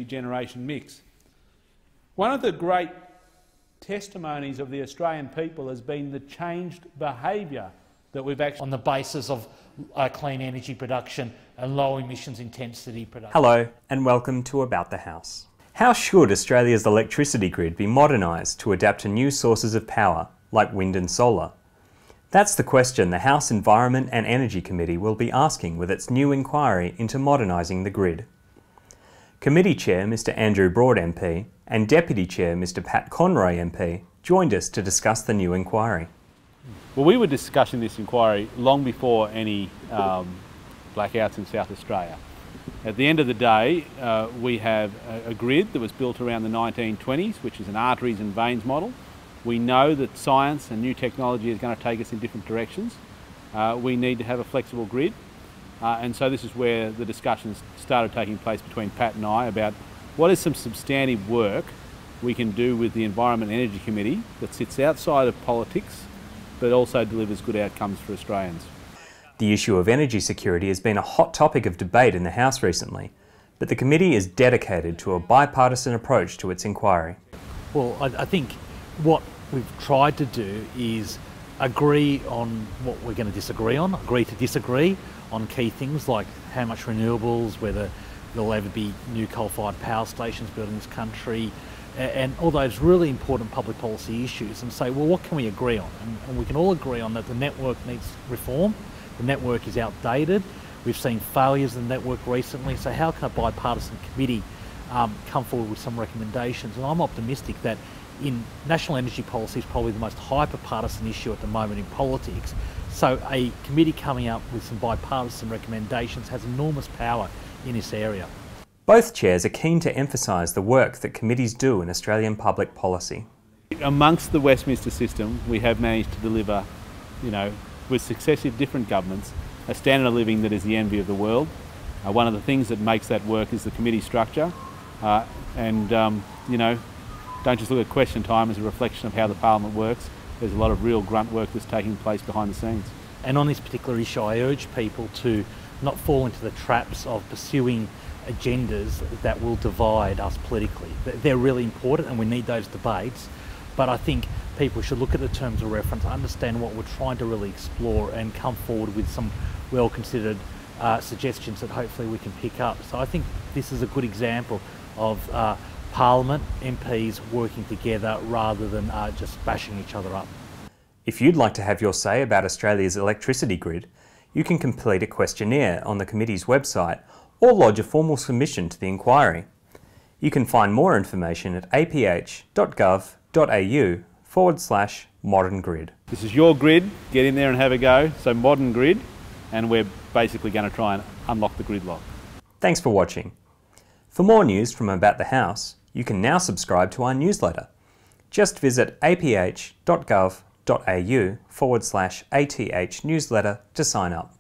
generation mix. One of the great testimonies of the Australian people has been the changed behaviour that we've actually... On the basis of clean energy production and low emissions intensity production. Hello and welcome to About the House. How should Australia's electricity grid be modernised to adapt to new sources of power like wind and solar? That's the question the House Environment and Energy Committee will be asking with its new inquiry into modernising the grid. Committee Chair Mr Andrew Broad MP and Deputy Chair Mr Pat Conroy MP joined us to discuss the new inquiry. Well, we were discussing this inquiry long before any blackouts in South Australia. At the end of the day, we have a grid that was built around the 1920s, which is an arteries and veins model. We know that science and new technology is going to take us in different directions. We need to have a flexible grid. And so this is where the discussions started taking place between Pat and I about what is some substantive work we can do with the Environment and Energy Committee that sits outside of politics but also delivers good outcomes for Australians. The issue of energy security has been a hot topic of debate in the House recently, but the committee is dedicated to a bipartisan approach to its inquiry. Well, I think what we've tried to do is agree on what we're going to disagree on, agree to disagree on key things like how much renewables, whether there'll ever be new coal-fired power stations built in this country, and all those really important public policy issues, and say, well, what can we agree on? And we can all agree on that the network needs reform, the network is outdated, we've seen failures in the network recently, so how can a bipartisan committee come forward with some recommendations? And I'm optimistic that in national energy policy is probably the most hyper-partisan issue at the moment in politics, so a committee coming up with some bipartisan recommendations has enormous power in this area. Both chairs are keen to emphasise the work that committees do in Australian public policy. Amongst the Westminster system, we have managed to deliver, with successive different governments, a standard of living that is the envy of the world. One of the things that makes that work is the committee structure, don't just look at question time as a reflection of how the Parliament works. There's a lot of real grunt work that's taking place behind the scenes. And on this particular issue, I urge people to not fall into the traps of pursuing agendas that will divide us politically. They're really important and we need those debates, but I think people should look at the terms of reference, understand what we're trying to really explore and come forward with some well-considered suggestions that hopefully we can pick up. So I think this is a good example of Parliament, MPs working together rather than just bashing each other up. If you'd like to have your say about Australia's electricity grid, you can complete a questionnaire on the committee's website or lodge a formal submission to the inquiry. You can find more information at aph.gov.au/modern grid. This is your grid, get in there and have a go, so modern grid, and we're basically going to try and unlock the gridlock. Thanks for watching. For more news from About the House, you can now subscribe to our newsletter. Just visit aph.gov.au/ATH newsletter to sign up.